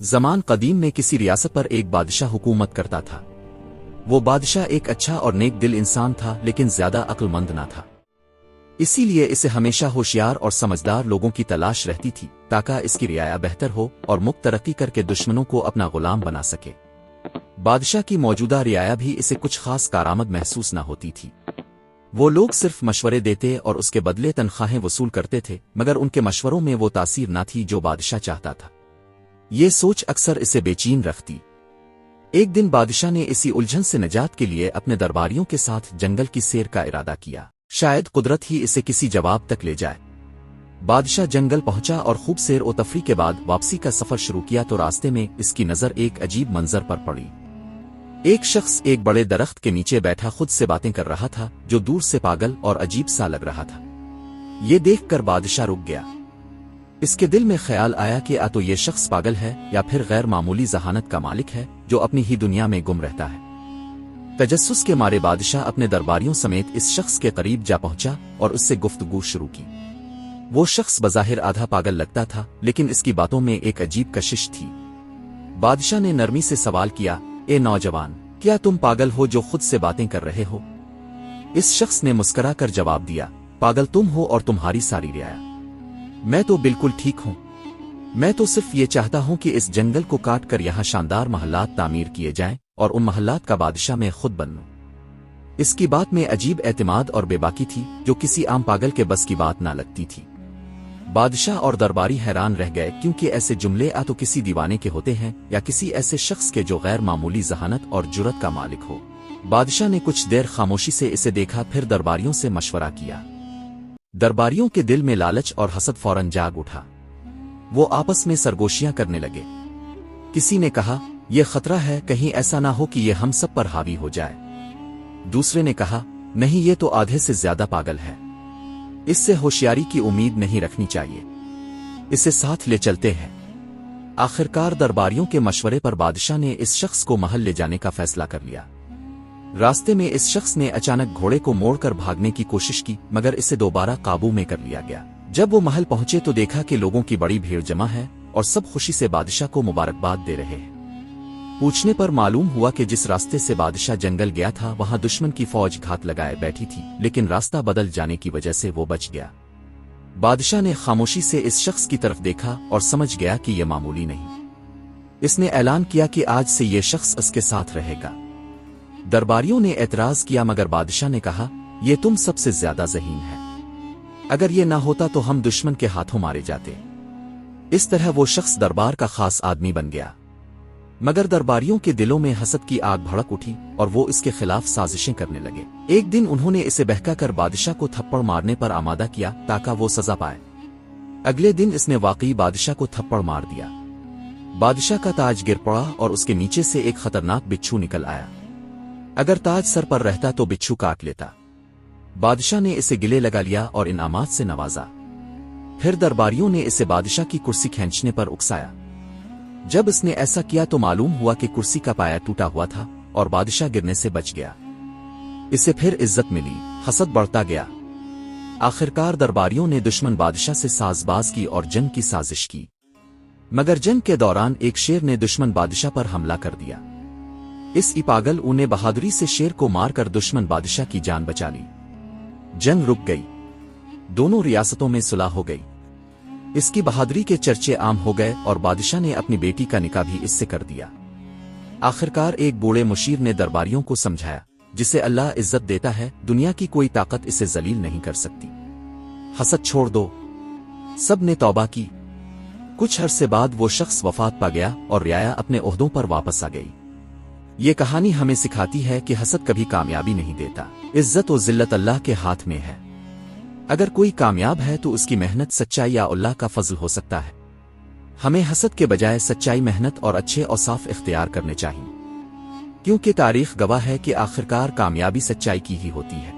زمان قدیم میں کسی ریاست پر ایک بادشاہ حکومت کرتا تھا۔ وہ بادشاہ ایک اچھا اور نیک دل انسان تھا، لیکن زیادہ عقل مند نہ تھا۔ اسی لیے اسے ہمیشہ ہوشیار اور سمجھدار لوگوں کی تلاش رہتی تھی تاکہ اس کی رعایا بہتر ہو اور ملک ترقی کر کے دشمنوں کو اپنا غلام بنا سکے۔ بادشاہ کی موجودہ رعایا بھی اسے کچھ خاص کارآمد محسوس نہ ہوتی تھی۔ وہ لوگ صرف مشورے دیتے اور اس کے بدلے تنخواہیں وصول کرتے تھے، مگر ان کے مشوروں میں وہ تاثیر نہ تھی جو بادشاہ چاہتا تھا۔ یہ سوچ اکثر اسے بے چین رکھتی۔ ایک دن بادشاہ نے اسی الجھن سے نجات کے لیے اپنے درباریوں کے ساتھ جنگل کی سیر کا ارادہ کیا، شاید قدرت ہی اسے کسی جواب تک لے جائے۔ بادشاہ جنگل پہنچا اور خوب سیر و تفریح کے بعد واپسی کا سفر شروع کیا تو راستے میں اس کی نظر ایک عجیب منظر پر پڑی۔ ایک شخص ایک بڑے درخت کے نیچے بیٹھا خود سے باتیں کر رہا تھا، جو دور سے پاگل اور عجیب سا لگ رہا تھا۔ یہ دیکھ کر بادشاہ رک گیا۔ اس کے دل میں خیال آیا کہ تو یہ شخص پاگل ہے یا پھر غیر معمولی ذہانت کا مالک ہے جو اپنی ہی دنیا میں گم رہتا ہے۔ تجسس کے مارے بادشاہ اپنے درباریوں سمیت اس شخص کے قریب جا پہنچا اور اس سے گفتگو شروع کی۔ وہ شخص بظاہر آدھا پاگل لگتا تھا، لیکن اس کی باتوں میں ایک عجیب کشش تھی۔ بادشاہ نے نرمی سے سوال کیا، اے نوجوان، کیا تم پاگل ہو جو خود سے باتیں کر رہے ہو؟ اس شخص نے مسکرا کر جواب دیا، پاگل تم ہو اور تمہاری ساری رعایا۔ میں تو بالکل ٹھیک ہوں۔ میں تو صرف یہ چاہتا ہوں کہ اس جنگل کو کاٹ کر یہاں شاندار محلات تعمیر کیے جائیں اور ان محلات کا بادشاہ میں خود بنوں۔ اس کی بات میں عجیب اعتماد اور بے باکی تھی جو کسی عام پاگل کے بس کی بات نہ لگتی تھی۔ بادشاہ اور درباری حیران رہ گئے، کیونکہ ایسے جملے تو کسی دیوانے کے ہوتے ہیں یا کسی ایسے شخص کے جو غیر معمولی ذہانت اور جرأت کا مالک ہو۔ بادشاہ نے کچھ دیر خاموشی سے اسے دیکھا، پھر درباریوں سے مشورہ کیا۔ درباریوں کے دل میں لالچ اور حسد فوراً جاگ اٹھا۔ وہ آپس میں سرگوشیاں کرنے لگے۔ کسی نے کہا، یہ خطرہ ہے، کہیں ایسا نہ ہو کہ یہ ہم سب پر حاوی ہو جائے۔ دوسرے نے کہا، نہیں، یہ تو آدھے سے زیادہ پاگل ہے، اس سے ہوشیاری کی امید نہیں رکھنی چاہیے، اسے ساتھ لے چلتے ہیں۔ آخرکار درباریوں کے مشورے پر بادشاہ نے اس شخص کو محل لے جانے کا فیصلہ کر لیا۔ راستے میں اس شخص نے اچانک گھوڑے کو موڑ کر بھاگنے کی کوشش کی، مگر اسے دوبارہ قابو میں کر لیا گیا۔ جب وہ محل پہنچے تو دیکھا کہ لوگوں کی بڑی بھیڑ جمع ہے اور سب خوشی سے بادشاہ کو مبارکباد دے رہے ہیں۔ پوچھنے پر معلوم ہوا کہ جس راستے سے بادشاہ جنگل گیا تھا وہاں دشمن کی فوج گھات لگائے بیٹھی تھی، لیکن راستہ بدل جانے کی وجہ سے وہ بچ گیا۔ بادشاہ نے خاموشی سے اس شخص کی طرف دیکھا اور سمجھ گیا کہ یہ معمولی نہیں۔ اس نے اعلان کیا کہ آج سے یہ شخص اس کے ساتھ رہے گا۔ درباریوں نے اعتراض کیا، مگر بادشاہ نے کہا، یہ تم سب سے زیادہ ذہین ہے، اگر یہ نہ ہوتا تو ہم دشمن کے ہاتھوں مارے جاتے۔ اس طرح وہ شخص دربار کا خاص آدمی بن گیا۔ مگر درباریوں کے دلوں میں حسد کی آگ بھڑک اٹھی اور وہ اس کے خلاف سازشیں کرنے لگے۔ ایک دن انہوں نے اسے بہکا کر بادشاہ کو تھپڑ مارنے پر آمادہ کیا تاکہ وہ سزا پائے۔ اگلے دن اس نے واقعی بادشاہ کو تھپڑ مار دیا۔ بادشاہ کا تاج گر پڑا اور اس کے نیچے سے ایک خطرناک بچھو نکل آیا۔ اگر تاج سر پر رہتا تو بچھو کاٹ لیتا۔ بادشاہ نے اسے گلے لگا لیا اور انعامات سے نوازا۔ پھر درباریوں نے اسے بادشاہ کی کرسی کھینچنے پر اکسایا۔ جب اس نے ایسا کیا تو معلوم ہوا کہ کرسی کا پایا ٹوٹا ہوا تھا اور بادشاہ گرنے سے بچ گیا۔ اسے پھر عزت ملی، حسد بڑھتا گیا۔ آخرکار درباریوں نے دشمن بادشاہ سے ساز باز کی اور جنگ کی سازش کی، مگر جنگ کے دوران ایک شیر نے دشمن بادشاہ پر حملہ کر دیا۔ اس پاگل نے بہادری سے شیر کو مار کر دشمن بادشاہ کی جان بچا لی۔ جنگ رک گئی، دونوں ریاستوں میں صلح ہو گئی۔ اس کی بہادری کے چرچے عام ہو گئے اور بادشاہ نے اپنی بیٹی کا نکاح بھی اس سے کر دیا۔ آخرکار ایک بوڑھے مشیر نے درباریوں کو سمجھایا، جسے اللہ عزت دیتا ہے دنیا کی کوئی طاقت اسے ذلیل نہیں کر سکتی۔ حسد چھوڑ دو۔ سب نے توبہ کی۔ کچھ عرصے بعد وہ شخص وفات پا گیا اور رعایا اپنے عہدوں پر واپس آ گئی۔ یہ کہانی ہمیں سکھاتی ہے کہ حسد کبھی کامیابی نہیں دیتا، عزت و ذلت اللہ کے ہاتھ میں ہے۔ اگر کوئی کامیاب ہے تو اس کی محنت، سچائی یا اللہ کا فضل ہو سکتا ہے۔ ہمیں حسد کے بجائے سچائی، محنت اور اچھے اوصاف اختیار کرنے چاہیے، کیونکہ تاریخ گواہ ہے کہ آخرکار کامیابی سچائی کی ہی ہوتی ہے۔